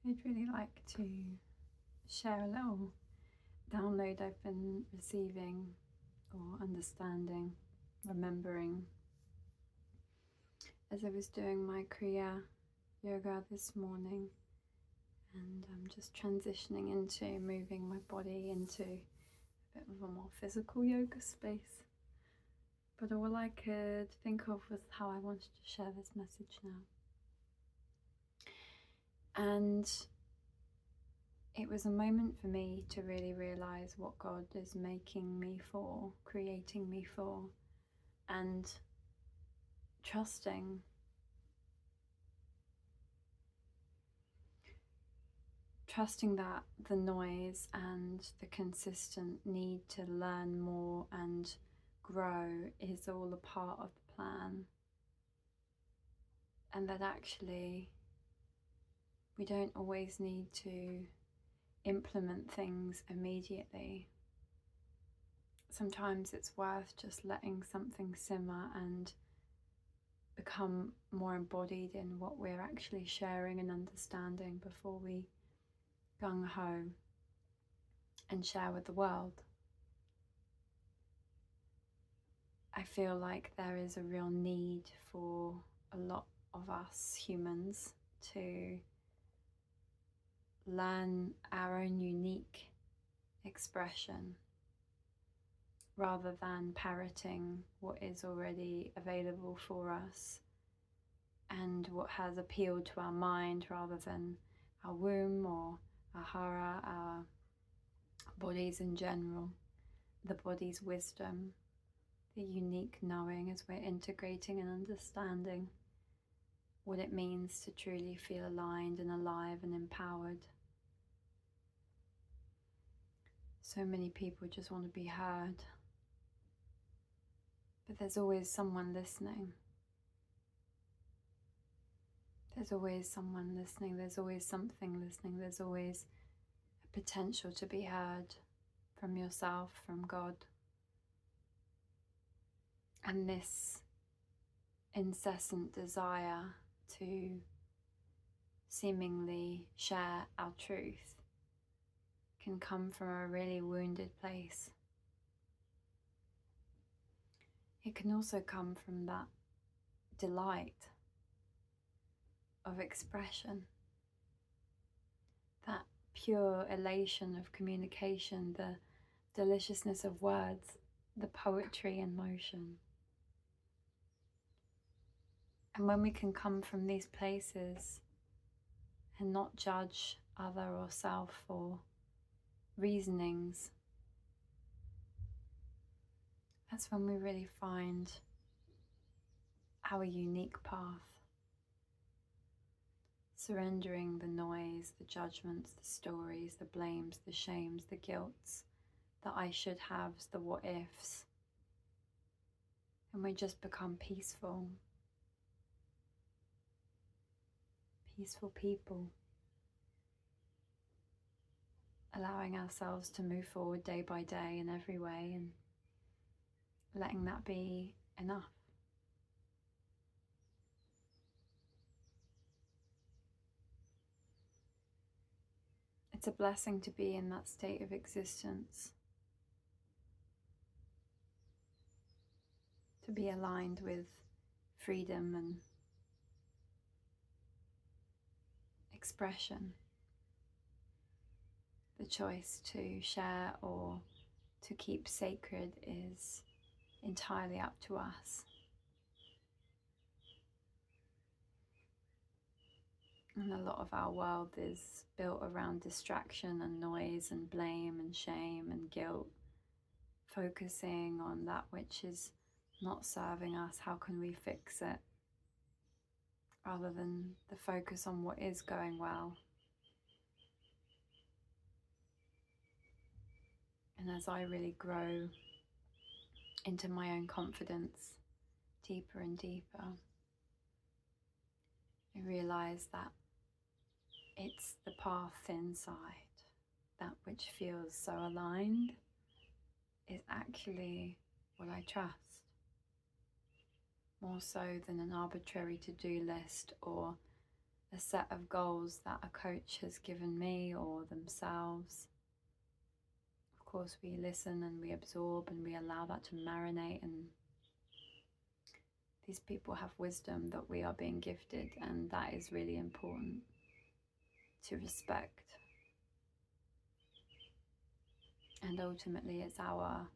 I'd really like to share a little download I've been receiving or understanding, remembering as I was doing my Kriya yoga this morning, and I'm just transitioning into moving my body into a bit of a more physical yoga space. But all I could think of was how I wanted to share this message now. And it was a moment for me to really realize what God is making me for, creating me for, and trusting that the noise and the consistent need to learn more and grow is all a part of the plan, and that actually we don't always need to implement things immediately. Sometimes it's worth just letting something simmer and become more embodied in what we're actually sharing and understanding before we gung-ho and share with the world. I feel like there is a real need for a lot of us humans to learn our own unique expression rather than parroting what is already available for us and what has appealed to our mind rather than our womb or our hara, our bodies in general, the body's wisdom, the unique knowing as we're integrating and understanding what it means to truly feel aligned and alive and empowered. So many people just want to be heard, but there's always someone listening. There's always someone listening, there's always something listening, there's always a potential to be heard from yourself, from God. And this incessant desire to seemingly share our truth can come from a really wounded place. It can also come from that delight of expression, that pure elation of communication, the deliciousness of words, the poetry in motion. And when we can come from these places and not judge other or self or reasonings, that's when we really find our unique path. Surrendering the noise, the judgments, the stories, the blames, the shames, the guilts, the I should haves, the what ifs. And we just become peaceful. Peaceful people. Allowing ourselves to move forward day by day in every way and letting that be enough. It's a blessing to be in that state of existence, to be aligned with freedom and expression. The choice to share or to keep sacred is entirely up to us. And a lot of our world is built around distraction and noise and blame and shame and guilt, focusing on that which is not serving us. How can we fix it? Rather than the focus on what is going well. And as I really grow into my own confidence deeper and deeper, I realize that it's the path inside, that which feels so aligned, is actually what I trust. More so than an arbitrary to-do list or a set of goals that a coach has given me or themselves. Of course, we listen and we absorb and we allow that to marinate, and these people have wisdom that we are being gifted, and that is really important to respect. And ultimately, it's our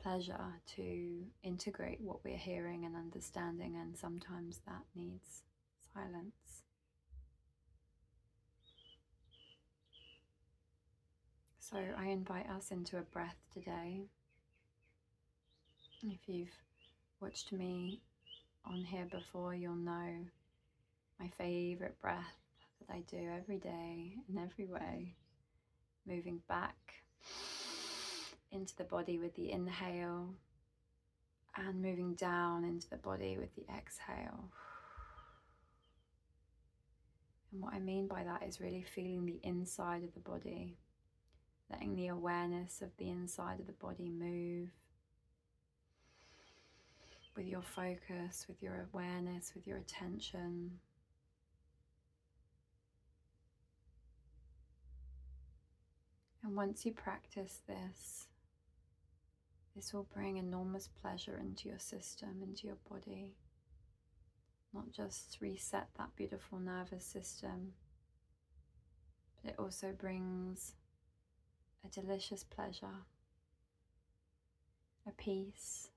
pleasure to integrate what we're hearing and understanding, and sometimes that needs silence. So I invite us into a breath today. If you've watched me on here before, you'll know my favorite breath that I do every day in every way. Moving back into the body with the inhale and moving down into the body with the exhale. And what I mean by that is really feeling the inside of the body, letting the awareness of the inside of the body move with your focus, with your awareness, with your attention. And once you practice this, this will bring enormous pleasure into your system, into your body. Not just reset that beautiful nervous system, but it also brings a delicious pleasure, a peace,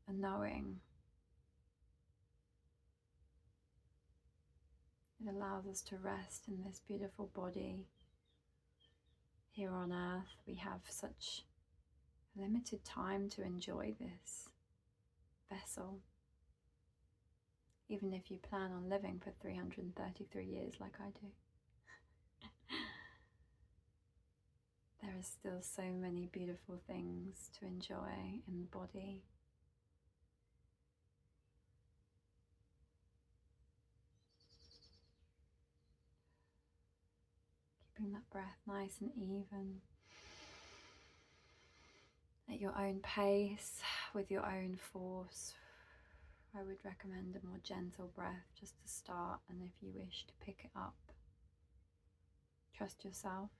a knowing. It allows us to rest in this beautiful body. Here on earth, we have such limited time to enjoy this vessel. Even if you plan on living for 333 years like I do. There are still so many beautiful things to enjoy in the body. Keeping that breath nice and even. At your own pace, with your own force. I would recommend a more gentle breath just to start, and if you wish to pick it up, trust yourself.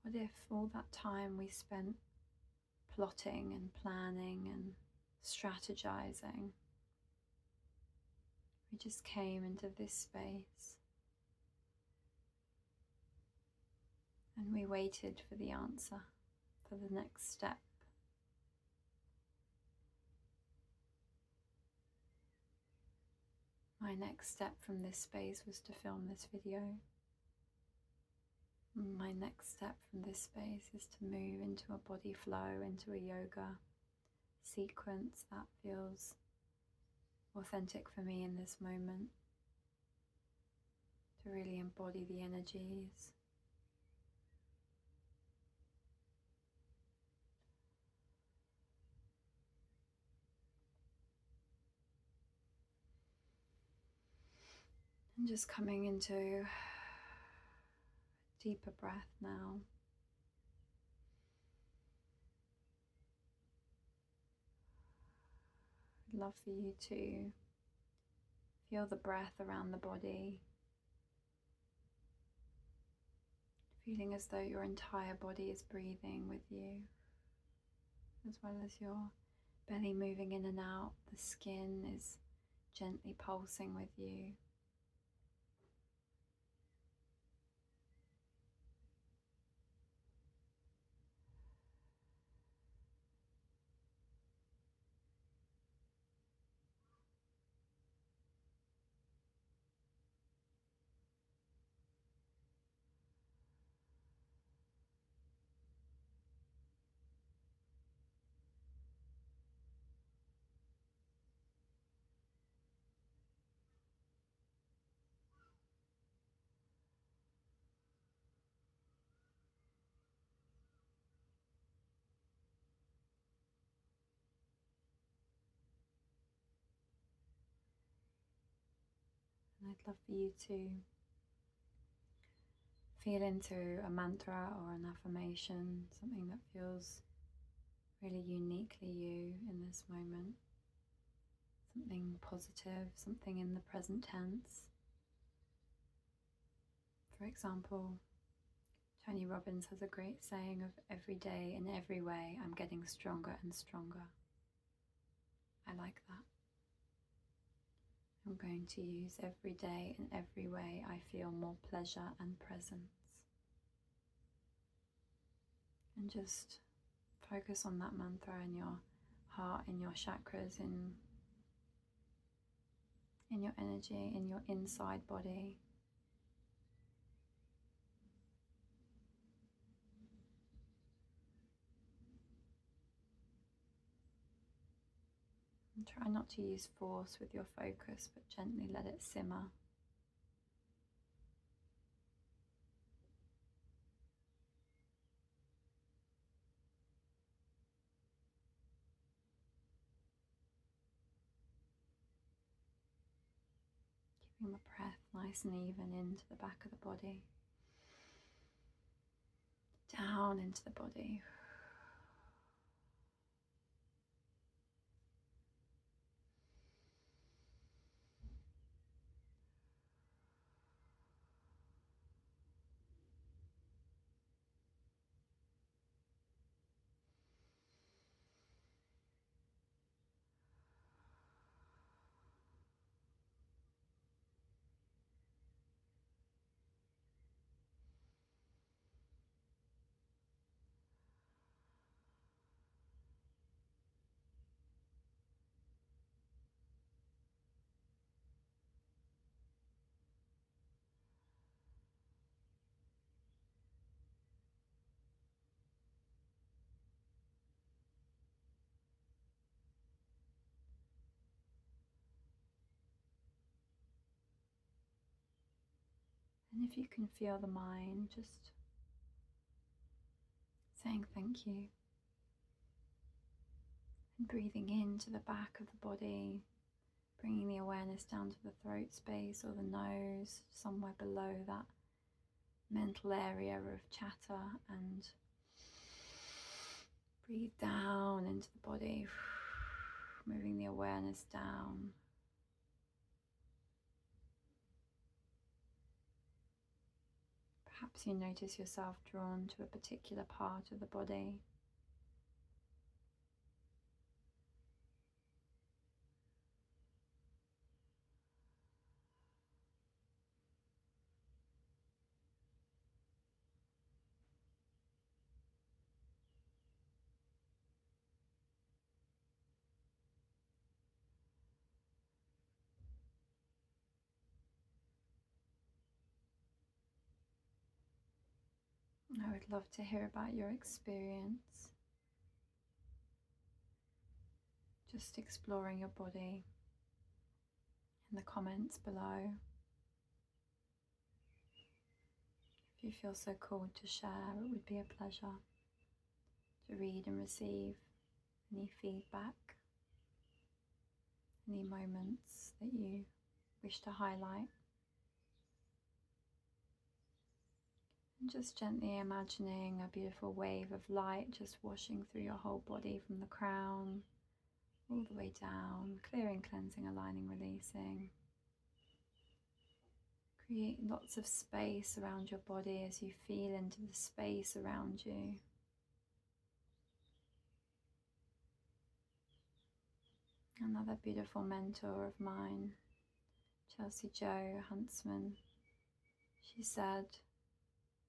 What if all that time we spent plotting and planning and strategizing, we just came into this space and we waited for the answer, for the next step? My next step from this space was to film this video. My next step from this space is to move into a body flow, into a yoga sequence that feels authentic for me in this moment, to really embody the energies. And just coming into a deeper breath now. I'd love for you to feel the breath around the body, feeling as though your entire body is breathing with you, as well as your belly moving in and out. The skin is gently pulsing with you. I'd love for you to feel into a mantra or an affirmation, something that feels really uniquely you in this moment. Something positive, something in the present tense. For example, Tony Robbins has a great saying of every day in every way I'm getting stronger and stronger. I like that. I'm going to use every day in every way I feel more pleasure and presence. And just focus on that mantra in your heart, in your chakras, in your energy, in your inside body. And try not to use force with your focus, but gently let it simmer. Keeping the breath nice and even into the back of the body. Down into the body. And if you can feel the mind, just saying thank you. And breathing into the back of the body, bringing the awareness down to the throat space or the nose, somewhere below that mental area of chatter, and breathe down into the body, moving the awareness down. Perhaps you notice yourself drawn to a particular part of the body. I would love to hear about your experience. Just exploring your body in the comments below. If you feel so called to share, it would be a pleasure to read and receive any feedback, any moments that you wish to highlight. And just gently imagining a beautiful wave of light just washing through your whole body from the crown all the way down, clearing, cleansing, aligning, releasing. Create lots of space around your body as you feel into the space around you. Another beautiful mentor of mine, Chelsea Jo Huntsman, she said,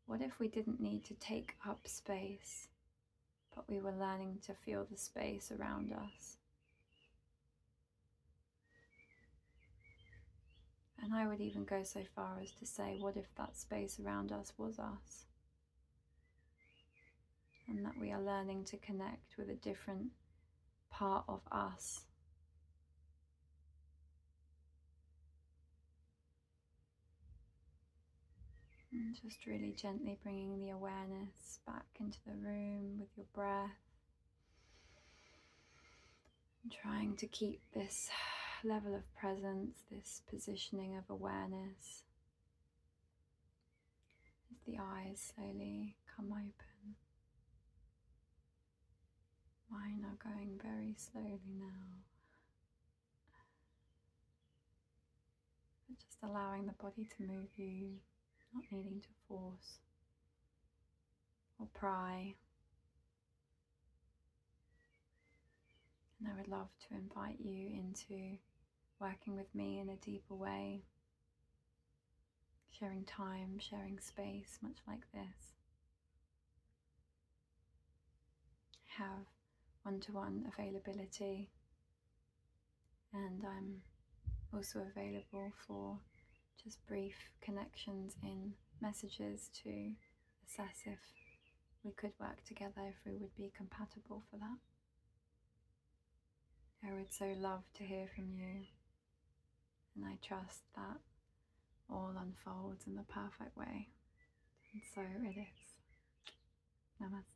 what if we didn't need to take up space, but we were learning to feel the space around us? And I would even go so far as to say, what if that space around us was us? And that we are learning to connect with a different part of us. And just really gently bringing the awareness back into the room with your breath. And trying to keep this level of presence, this positioning of awareness, as the eyes slowly come open. Mine are going very slowly now. But just allowing the body to move you, not needing to force or pry. And I would love to invite you into working with me in a deeper way, sharing time, sharing space, much like this. Have one-to-one availability, and I'm also available for just brief connections in messages to assess if we could work together, if we would be compatible for that. I would so love to hear from you, and I trust that all unfolds in the perfect way. And so it is. Namaste.